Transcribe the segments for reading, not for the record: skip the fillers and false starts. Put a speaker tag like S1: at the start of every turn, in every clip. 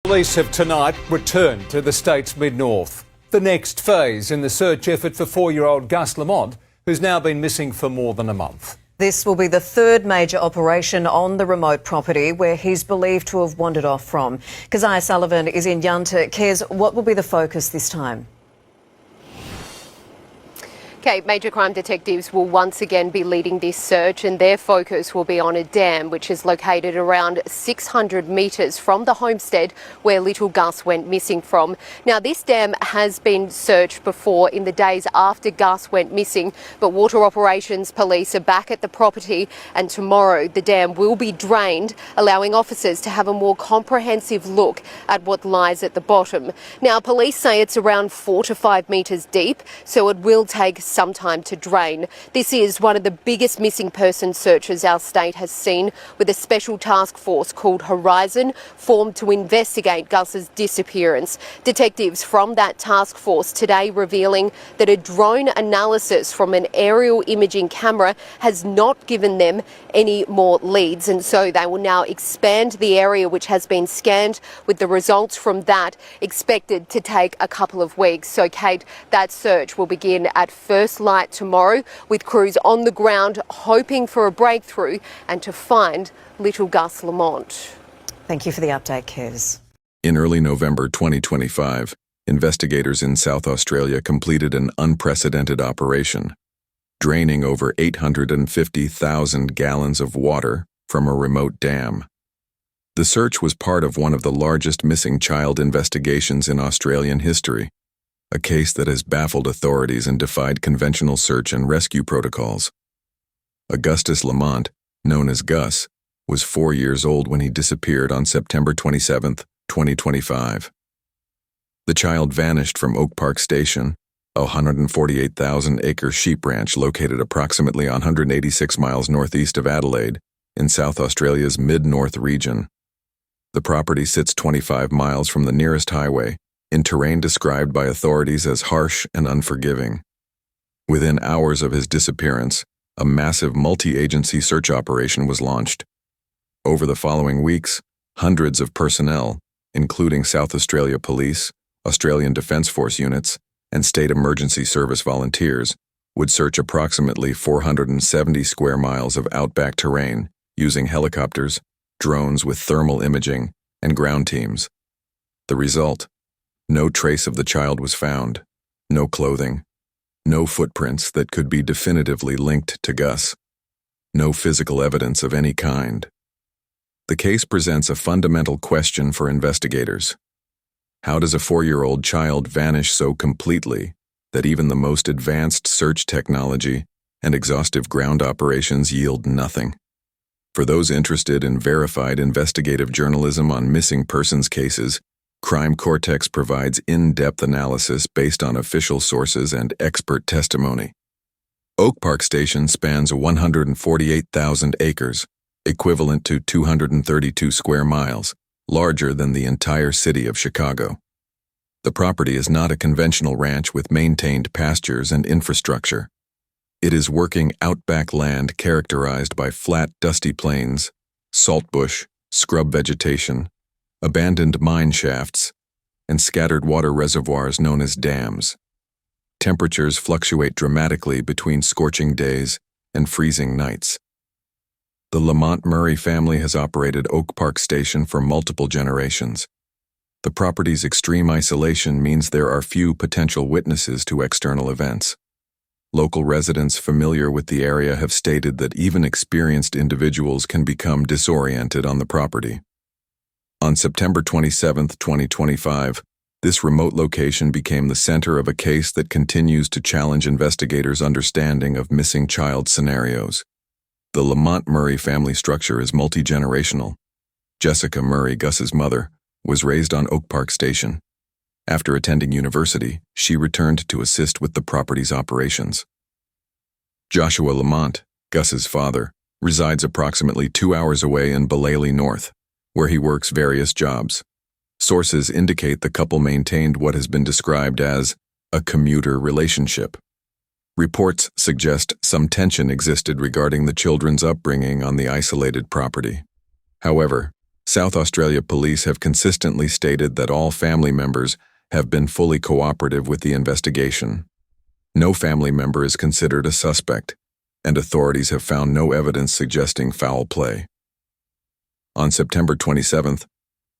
S1: Police have tonight returned to the state's mid-north. The next phase in the search effort for 4-year-old Gus Lamont, who's now been missing for more than a month.
S2: This will be the third major operation on the remote property where he's believed to have wandered off from. Keziah Sullivan is in Yunta. Kez, what will be the focus this time?
S3: Okay, major crime detectives will once again be leading this search, and their focus will be on a dam which is located around 600 metres from the homestead where little Gus went missing from. Now, this dam has been searched before in the days after Gus went missing, but Water Operations Police are back at the property, and tomorrow the dam will be drained, allowing officers to have a more comprehensive look at what lies at the bottom. Now, police say it's around 4 to 5 metres deep, so it will take some time to drain. This is one of the biggest missing person searches our state has seen, with a special task force called Horizon formed to investigate Gus's disappearance. Detectives from that task force today revealing that a drone analysis from an aerial imaging camera has not given them any more leads, and so they will now expand the area which has been scanned, with the results from that expected to take a couple of weeks. So, Kate, that search will begin at first light tomorrow, with crews on the ground hoping for a breakthrough and to find little Gus Lamont.
S2: Thank you for the update, Kez.
S4: In early November 2025, investigators in South Australia completed an unprecedented operation, draining over 850,000 gallons of water from a remote dam. The search was part of one of the largest missing child investigations in Australian history, a case that has baffled authorities and defied conventional search and rescue protocols. Gus Lamont, known as Gus, was 4 years old when he disappeared on September 27, 2025. The child vanished from Oak Park Station, a 148,000-acre sheep ranch located approximately 186 miles northeast of Adelaide, in South Australia's mid-north region. The property sits 25 miles from the nearest highway, in terrain described by authorities as harsh and unforgiving. Within hours of his disappearance, a massive multi-agency search operation was launched. Over the following weeks, hundreds of personnel, including South Australia Police, Australian Defence Force units, and State Emergency Service volunteers, would search approximately 470 square miles of outback terrain using helicopters, drones with thermal imaging, and ground teams. The result: no trace of the child was found, no clothing, no footprints that could be definitively linked to Gus, no physical evidence of any kind. The case presents a fundamental question for investigators. How does a 4-year-old child vanish so completely that even the most advanced search technology and exhaustive ground operations yield nothing? For those interested in verified investigative journalism on missing persons cases, Crime Cortex provides in-depth analysis based on official sources and expert testimony. Oak Park Station spans 148,000 acres, equivalent to 232 square miles, larger than the entire city of Chicago. The property is not a conventional ranch with maintained pastures and infrastructure. It is working outback land characterized by flat, dusty plains, saltbush, scrub vegetation, abandoned mine shafts, and scattered water reservoirs known as dams. Temperatures fluctuate dramatically between scorching days and freezing nights. The Lamont Murray family has operated Oak Park Station for multiple generations. The property's extreme isolation means there are few potential witnesses to external events. Local residents familiar with the area have stated that even experienced individuals can become disoriented on the property. On September 27, 2025, this remote location became the center of a case that continues to challenge investigators' understanding of missing child scenarios. The Lamont Murray family structure is multi-generational. Jessica Murray, Gus's mother, was raised on Oak Park Station. After attending university, she returned to assist with the property's operations. Joshua Lamont, Gus's father, resides approximately 2 hours away in Bellelay North, where he works various jobs. Sources indicate the couple maintained what has been described as a commuter relationship. Reports suggest some tension existed regarding the children's upbringing on the isolated property. However, South Australia Police have consistently stated that all family members have been fully cooperative with the investigation. No family member is considered a suspect, and authorities have found no evidence suggesting foul play. On September 27th,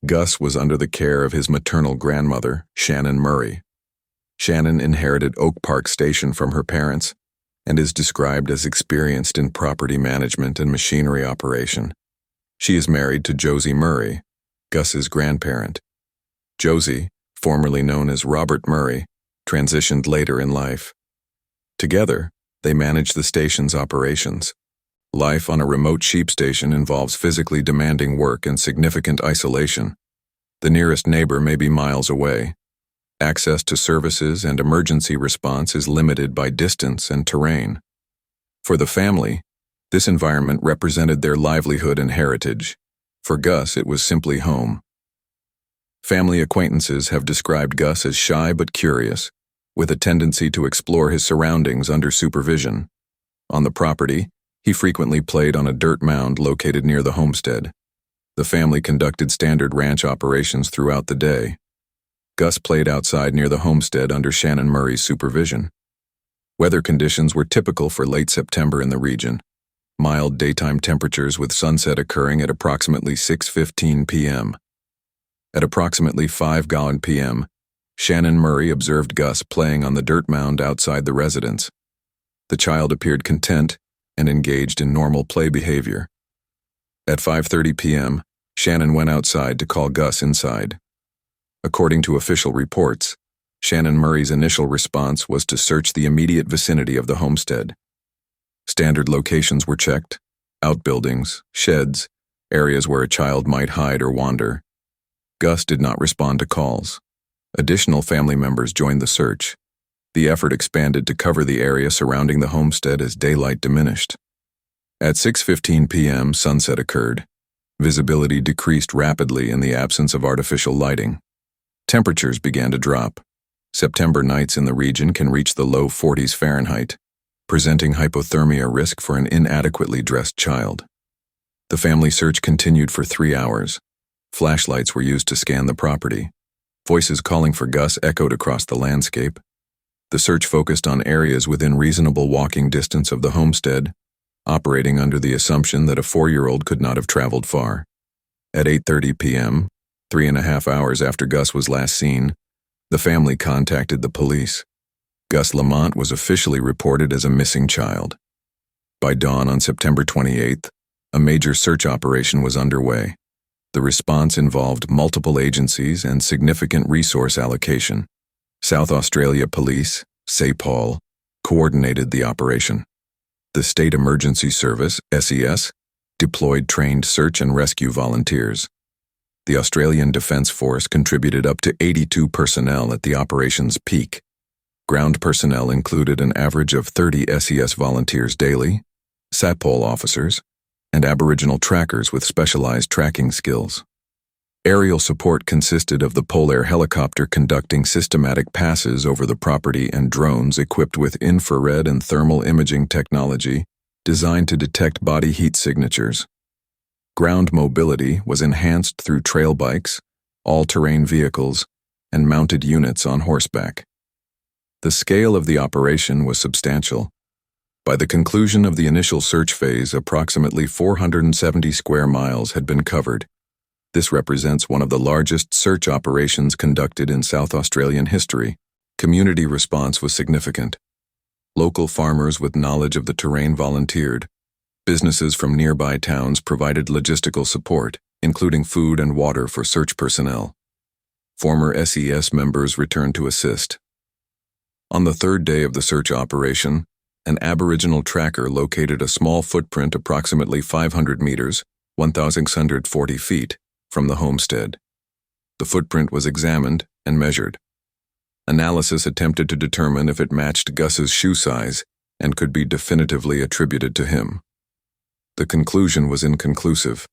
S4: Gus was under the care of his maternal grandmother, Shannon Murray. Shannon inherited Oak Park Station from her parents and is described as experienced in property management and machinery operation. She is married to Josie Murray, Gus's grandparent. Josie, formerly known as Robert Murray, transitioned later in life. Together, they manage the station's operations. Life on a remote sheep station involves physically demanding work and significant isolation. The nearest neighbor may be miles away. Access to services and emergency response is limited by distance and terrain. For the family, this environment represented their livelihood and heritage. For Gus, it was simply home. Family acquaintances have described Gus as shy but curious, with a tendency to explore his surroundings under supervision. On the property, he frequently played on a dirt mound located near the homestead. The family conducted standard ranch operations throughout the day. Gus played outside near the homestead under Shannon Murray's supervision. Weather conditions were typical for late September in the region. Mild daytime temperatures with sunset occurring at approximately 6:15 p.m. At approximately 5:00 p.m., Shannon Murray observed Gus playing on the dirt mound outside the residence. The child appeared content and engaged in normal play behavior. At 5:30 p.m., Shannon went outside to call Gus inside. According to official reports, Shannon Murray's initial response was to search the immediate vicinity of the homestead. Standard locations were checked: outbuildings, sheds, areas where a child might hide or wander. Gus did not respond to calls. Additional family members joined the search. The effort expanded to cover the area surrounding the homestead as daylight diminished. At 6:15 p.m., sunset occurred. Visibility decreased rapidly in the absence of artificial lighting. Temperatures began to drop. September nights in the region can reach the low 40s Fahrenheit, presenting hypothermia risk for an inadequately dressed child. The family search continued for 3 hours. Flashlights were used to scan the property. Voices calling for Gus echoed across the landscape. The search focused on areas within reasonable walking distance of the homestead, operating under the assumption that a 4-year-old could not have traveled far. At 8:30 p.m., 3.5 hours after Gus was last seen, the family contacted the police. Gus Lamont was officially reported as a missing child. By dawn on September 28th, a major search operation was underway. The response involved multiple agencies and significant resource allocation. South Australia Police, SAPOL, coordinated the operation. The State Emergency Service, SES, deployed trained search and rescue volunteers. The Australian Defence Force contributed up to 82 personnel at the operation's peak. Ground personnel included an average of 30 SES volunteers daily, SAPOL officers, and Aboriginal trackers with specialized tracking skills. Aerial support consisted of the Polair helicopter conducting systematic passes over the property and drones equipped with infrared and thermal imaging technology designed to detect body heat signatures. Ground mobility was enhanced through trail bikes, all-terrain vehicles, and mounted units on horseback. The scale of the operation was substantial. By the conclusion of the initial search phase, approximately 470 square miles had been covered. This represents one of the largest search operations conducted in South Australian history. Community response was significant. Local farmers with knowledge of the terrain volunteered. Businesses from nearby towns provided logistical support, including food and water for search personnel. Former SES members returned to assist. On the third day of the search operation, an Aboriginal tracker located a small footprint approximately 500 meters, 1,640 feet, from the homestead. The footprint was examined and measured. Analysis attempted to determine if it matched Gus's shoe size and could be definitively attributed to him. The conclusion was inconclusive.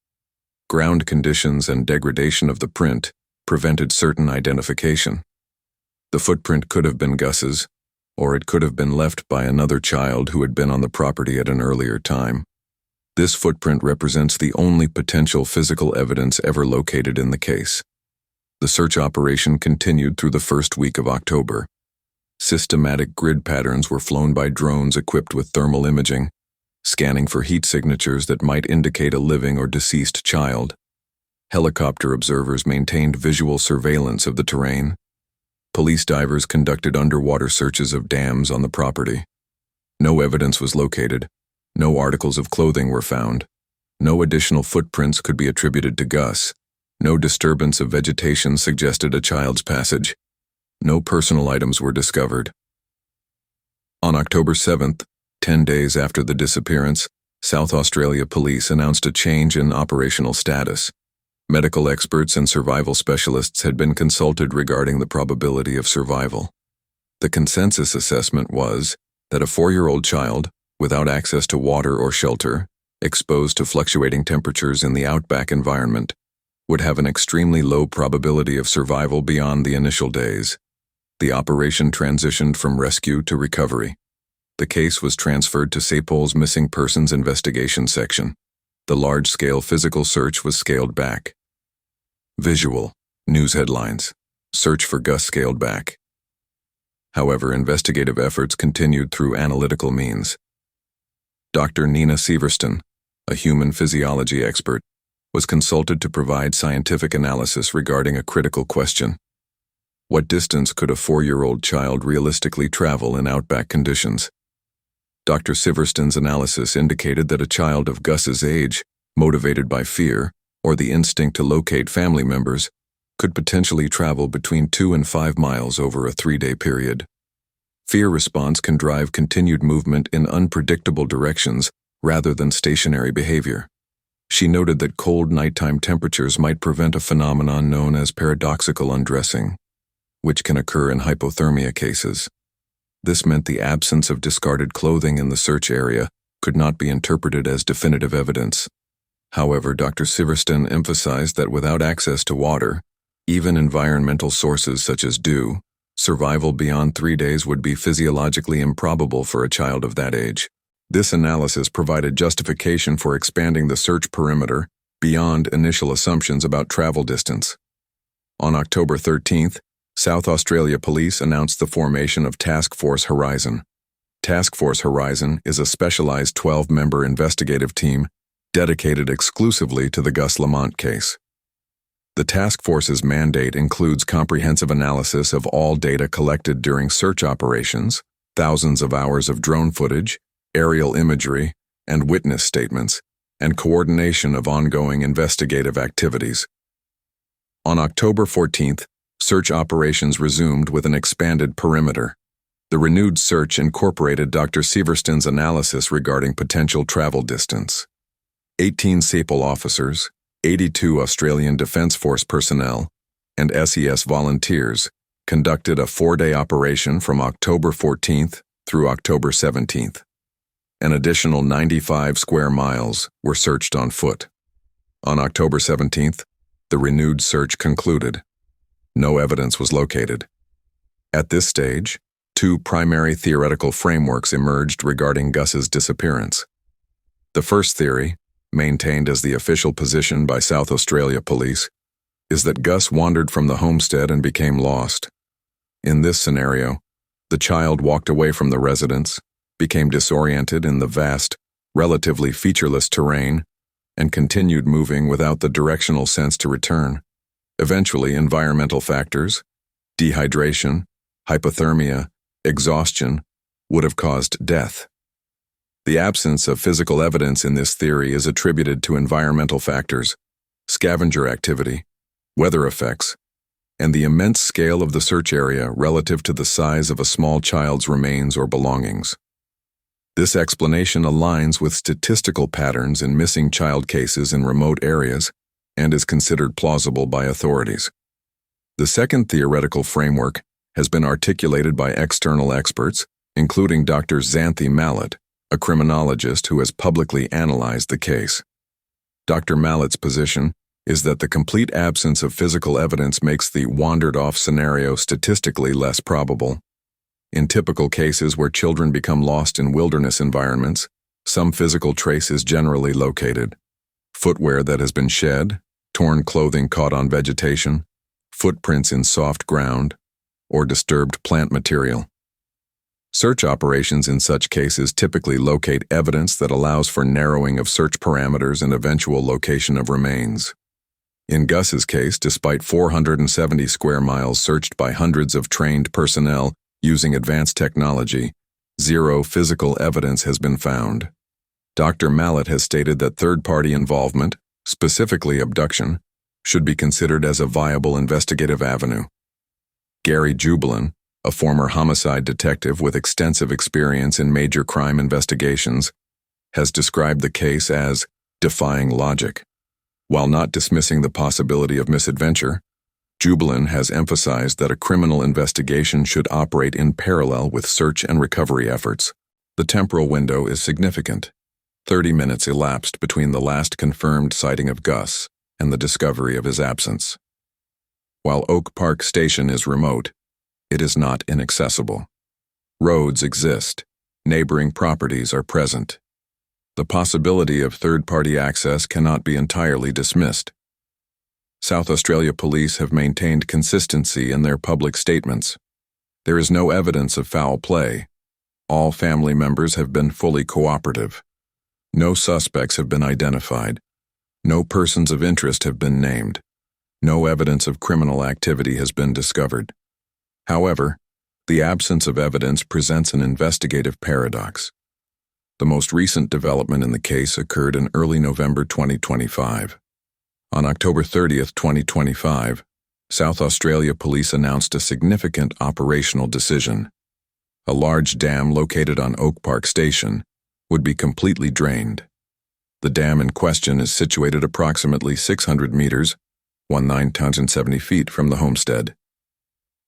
S4: Ground conditions and degradation of the print prevented certain identification. The footprint could have been Gus's, or it could have been left by another child who had been on the property at an earlier time. This footprint represents the only potential physical evidence ever located in the case. The search operation continued through the first week of October. Systematic grid patterns were flown by drones equipped with thermal imaging, scanning for heat signatures that might indicate a living or deceased child. Helicopter observers maintained visual surveillance of the terrain. Police divers conducted underwater searches of dams on the property. No evidence was located. No articles of clothing were found. No additional footprints could be attributed to Gus. No disturbance of vegetation suggested a child's passage. No personal items were discovered. On October 7th, 10 days after the disappearance, South Australia Police announced a change in operational status. Medical experts and survival specialists had been consulted regarding the probability of survival. The consensus assessment was that a 4-year-old child, without access to water or shelter, exposed to fluctuating temperatures in the outback environment, would have an extremely low probability of survival beyond the initial days. The operation transitioned from rescue to recovery. The case was transferred to SAPOL's Missing Persons Investigation Section. The large-scale physical search was scaled back. Visual, news headlines, search for Gus scaled back. However, investigative efforts continued through analytical means. Dr. Nina Severston, a human physiology expert, was consulted to provide scientific analysis regarding a critical question. What distance could a 4-year-old child realistically travel in outback conditions? Dr. Severston's analysis indicated that a child of Gus's age, motivated by fear or the instinct to locate family members, could potentially travel between 2 and 5 miles over a 3-day period. Fear response can drive continued movement in unpredictable directions rather than stationary behavior. She noted that cold nighttime temperatures might prevent a phenomenon known as paradoxical undressing, which can occur in hypothermia cases. This meant the absence of discarded clothing in the search area could not be interpreted as definitive evidence. However, Dr. Severston emphasized that without access to water, even environmental sources such as dew, survival beyond 3 days would be physiologically improbable for a child of that age. This analysis provided justification for expanding the search perimeter beyond initial assumptions about travel distance. On October 13th, South Australia Police announced the formation of Task Force Horizon. Task Force Horizon is a specialized 12-member investigative team dedicated exclusively to the Gus Lamont case. The task force's mandate includes comprehensive analysis of all data collected during search operations, thousands of hours of drone footage, aerial imagery, and witness statements, and coordination of ongoing investigative activities. On October 14th, search operations resumed with an expanded perimeter. The renewed search incorporated Dr. Severston's analysis regarding potential travel distance. 18 SAPOL officers, 82 Australian Defence Force personnel, and SES volunteers conducted a 4-day operation from October 14th through October 17th. An additional 95 square miles were searched on foot. On October 17th, the renewed search concluded. No evidence was located. At this stage, 2 primary theoretical frameworks emerged regarding Gus's disappearance. The first theory, maintained as the official position by South Australia Police, is that Gus wandered from the homestead and became lost. In this scenario, the child walked away from the residence, became disoriented in the vast, relatively featureless terrain, and continued moving without the directional sense to return. Eventually, environmental factors, dehydration, hypothermia, exhaustion, would have caused death. The absence of physical evidence in this theory is attributed to environmental factors, scavenger activity, weather effects, and the immense scale of the search area relative to the size of a small child's remains or belongings. This explanation aligns with statistical patterns in missing child cases in remote areas and is considered plausible by authorities. The second theoretical framework has been articulated by external experts, including Dr. Xanthi Mallet, a criminologist who has publicly analyzed the case. Dr. Mallet's position is that the complete absence of physical evidence makes the wandered-off scenario statistically less probable. In typical cases where children become lost in wilderness environments, Some physical trace is generally located: footwear that has been shed, torn clothing caught on vegetation, footprints in soft ground, or disturbed plant material. Search operations in such cases typically locate evidence that allows for narrowing of search parameters and eventual location of remains. In Gus's case, despite 470 square miles searched by hundreds of trained personnel using advanced technology, zero physical evidence has been found. Dr. Mallet has stated that third-party involvement, specifically abduction, should be considered as a viable investigative avenue. Gary Jubilin, a former homicide detective with extensive experience in major crime investigations, has described the case as defying logic. While not dismissing the possibility of misadventure, Jubilin has emphasized that a criminal investigation should operate in parallel with search and recovery efforts. The temporal window is significant. 30 minutes elapsed between the last confirmed sighting of Gus and the discovery of his absence. While Oak Park Station is remote, it is not inaccessible. Roads exist. Neighboring properties are present. The possibility of third-party access cannot be entirely dismissed. South Australia Police have maintained consistency in their public statements. There is no evidence of foul play. All family members have been fully cooperative. No suspects have been identified. No persons of interest have been named. No evidence of criminal activity has been discovered. However, the absence of evidence presents an investigative paradox. The most recent development in the case occurred in early November 2025. On October 30, 2025, South Australia Police announced a significant operational decision. A large dam located on Oak Park Station would be completely drained. The dam in question is situated approximately 600 meters, 1,970 feet from the homestead.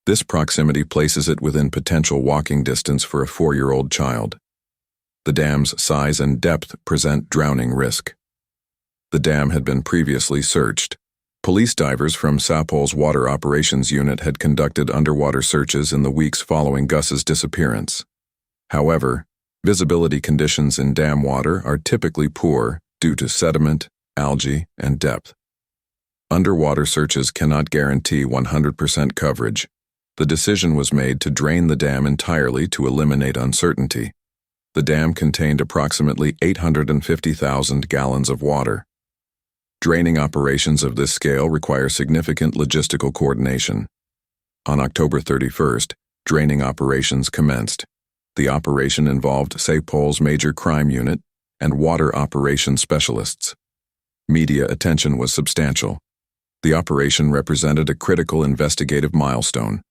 S4: This proximity places it within potential walking distance for a 4-year-old child. The dam's size and depth present drowning risk. The dam had been previously searched. Police divers from Sapol's Water Operations Unit had conducted underwater searches in the weeks following Gus's disappearance. However, visibility conditions in dam water are typically poor due to sediment, algae, and depth. Underwater searches cannot guarantee 100% coverage. The decision was made to drain the dam entirely to eliminate uncertainty. The dam contained approximately 850,000 gallons of water. Draining operations of this scale require significant logistical coordination. On October 31st, draining operations commenced. The operation involved Sapol's Major Crime Unit and water operations specialists. Media attention was substantial. The operation represented a critical investigative milestone.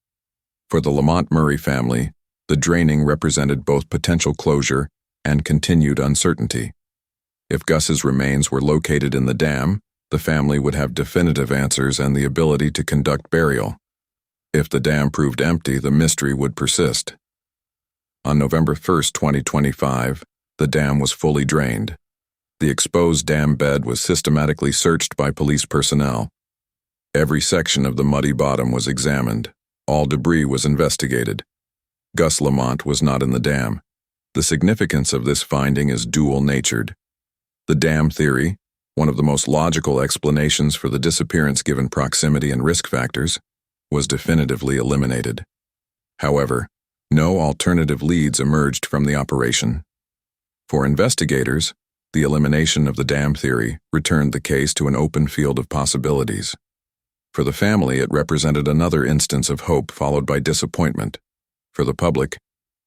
S4: For the Lamont Murray family, the draining represented both potential closure and continued uncertainty. If Gus's remains were located in the dam, the family would have definitive answers and the ability to conduct burial. If the dam proved empty, the mystery would persist. On November 1st, 2025, the dam was fully drained. The exposed dam bed was systematically searched by police personnel. Every section of the muddy bottom was examined. All debris was investigated. Gus Lamont was not in the dam. The significance of this finding is dual-natured. The dam theory, one of the most logical explanations for the disappearance given proximity and risk factors, was definitively eliminated. However, no alternative leads emerged from the operation. For investigators, the elimination of the dam theory returned the case to an open field of possibilities. For the family, it represented another instance of hope followed by disappointment. For the public,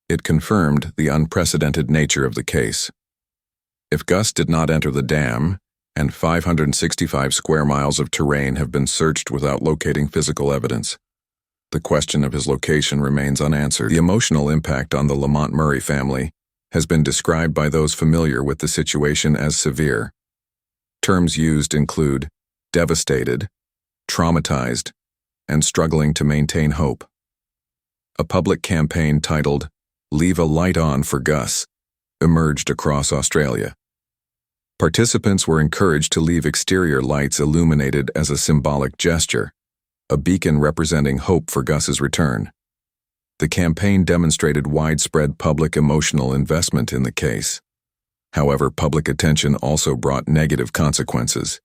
S4: it confirmed the unprecedented nature of the case. If Gus did not enter the dam, and 565 square miles of terrain have been searched without locating physical evidence, the question of his location remains unanswered. The emotional impact on the Lamont Murray family has been described by those familiar with the situation as severe. Terms used include devastated, traumatized, and struggling to maintain hope. A public campaign titled "Leave a Light On for Gus" emerged across Australia. Participants were encouraged to leave exterior lights illuminated as a symbolic gesture, a beacon representing hope for Gus's return. The campaign demonstrated widespread public emotional investment in the case. However, public attention also brought negative consequences.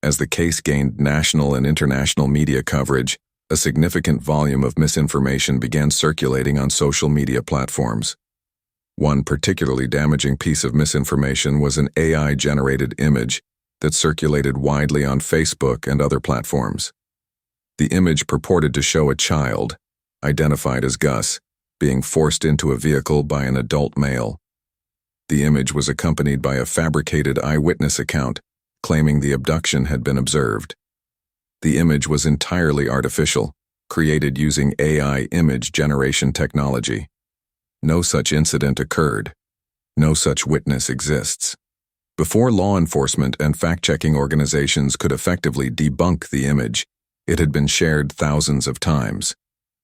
S4: As the case gained national and international media coverage, a significant volume of misinformation began circulating on social media platforms. One particularly damaging piece of misinformation was an AI-generated image that circulated widely on Facebook and other platforms. The image purported to show a child, identified as Gus, being forced into a vehicle by an adult male. The image was accompanied by a fabricated eyewitness account claiming the abduction had been observed. The image was entirely artificial, created using AI image generation technology. No such incident occurred. No such witness exists. Before law enforcement and fact-checking organizations could effectively debunk the image, it had been shared thousands of times.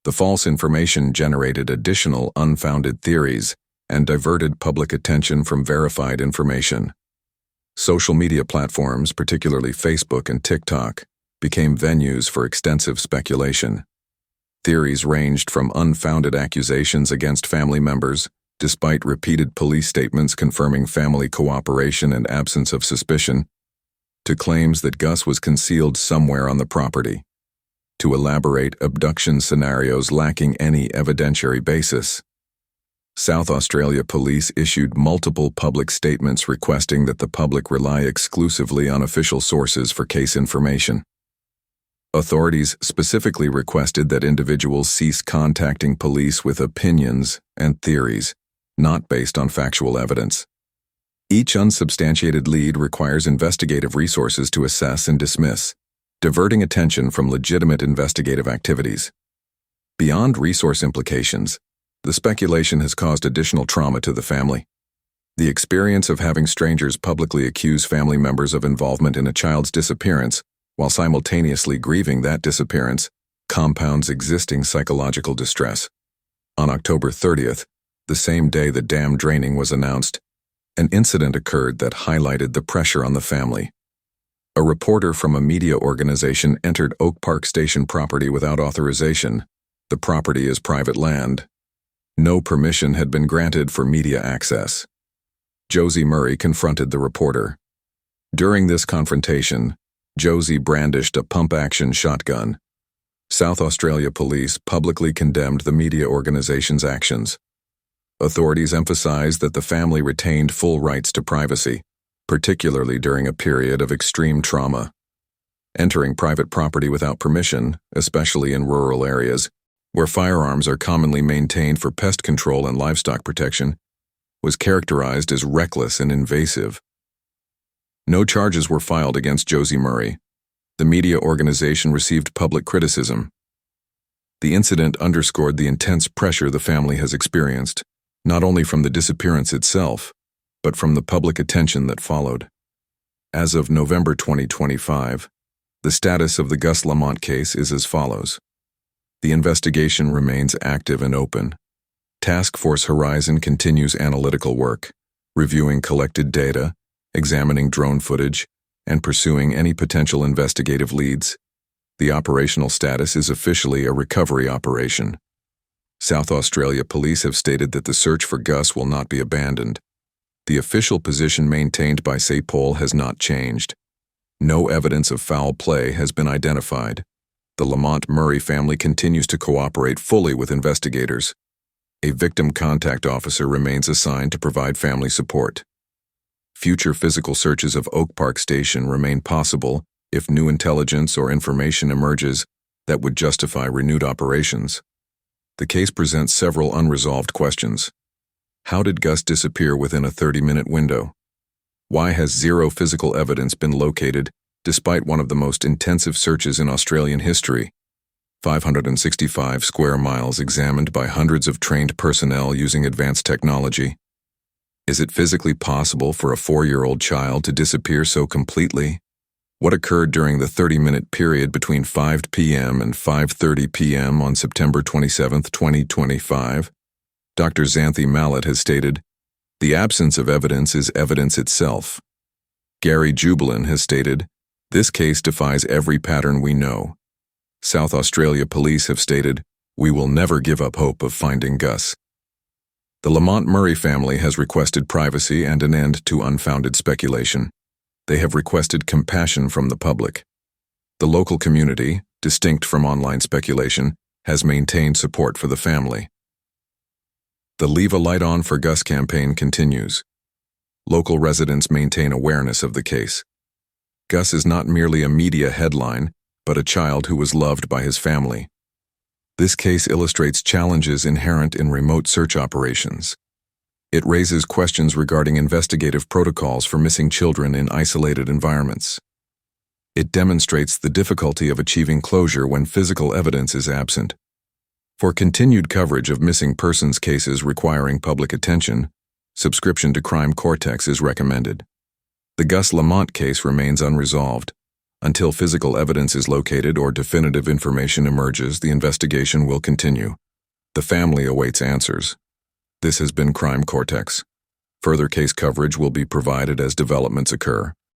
S4: The false information generated additional unfounded theories and diverted public attention from verified information. Social media platforms, particularly Facebook and TikTok, became venues for extensive speculation. Theories ranged from unfounded accusations against family members, despite repeated police statements confirming family cooperation and absence of suspicion, to claims that Gus was concealed somewhere on the property, to elaborate abduction scenarios lacking any evidentiary basis. South Australia Police issued multiple public statements requesting that the public rely exclusively on official sources for case information. Authorities specifically requested that individuals cease contacting police with opinions and theories, not based on factual evidence. Each unsubstantiated lead requires investigative resources to assess and dismiss, diverting attention from legitimate investigative activities. Beyond resource implications, the speculation has caused additional trauma to the family. The experience of having strangers publicly accuse family members of involvement in a child's disappearance, while simultaneously grieving that disappearance, compounds existing psychological distress. On October 30th, the same day the dam draining was announced, an incident occurred that highlighted the pressure on the family. A reporter from a media organization entered Oak Park Station property without authorization. The property is private land. No permission had been granted for media access. Josie Murray confronted the reporter. During this confrontation, Josie brandished a pump-action shotgun. South Australia Police publicly condemned the media organization's actions. Authorities emphasized that the family retained full rights to privacy, particularly during a period of extreme trauma. Entering private property without permission, especially in rural areas, where firearms are commonly maintained for pest control and livestock protection, was characterized as reckless and invasive. No charges were filed against Josie Murray. The media organization received public criticism. The incident underscored the intense pressure the family has experienced, not only from the disappearance itself, but from the public attention that followed. As of November 2025, the status of the Gus Lamont case is as follows. The investigation remains active and open. Task Force Horizon continues analytical work, reviewing collected data, examining drone footage, and pursuing any potential investigative leads. The operational status is officially a recovery operation. South Australia Police have stated that the search for Gus will not be abandoned. The official position maintained by SAPOL has not changed. No evidence of foul play has been identified. The Lamont Murray family continues to cooperate fully with investigators. A victim contact officer remains assigned to provide family support. Future physical searches of Oak Park Station remain possible if new intelligence or information emerges that would justify renewed operations. The case presents several unresolved questions. How did Gus disappear within a 30-minute window? Why has zero physical evidence been located despite one of the most intensive searches in Australian history? 565 square miles examined by hundreds of trained personnel using advanced technology. Is it physically possible for a 4-year-old child to disappear so completely? What occurred during the 30-minute period between 5 p.m. and 5:30 p.m. on September 27, 2025? Dr. Xanthi Mallet has stated, "The absence of evidence is evidence itself." Gary Jubilin has stated, "This case defies every pattern we know." South Australia Police have stated, "We will never give up hope of finding Gus." The Lamont-Murray family has requested privacy and an end to unfounded speculation. They have requested compassion from the public. The local community, distinct from online speculation, has maintained support for the family. The Leave a Light On for Gus campaign continues. Local residents maintain awareness of the case. Gus is not merely a media headline, but a child who was loved by his family. This case illustrates challenges inherent in remote search operations. It raises questions regarding investigative protocols for missing children in isolated environments. It demonstrates the difficulty of achieving closure when physical evidence is absent. For continued coverage of missing persons cases requiring public attention, subscription to Crime Cortex is recommended. The Gus Lamont case remains unresolved. Until physical evidence is located or definitive information emerges, the investigation will continue. The family awaits answers. This has been Crime Cortex. Further case coverage will be provided as developments occur.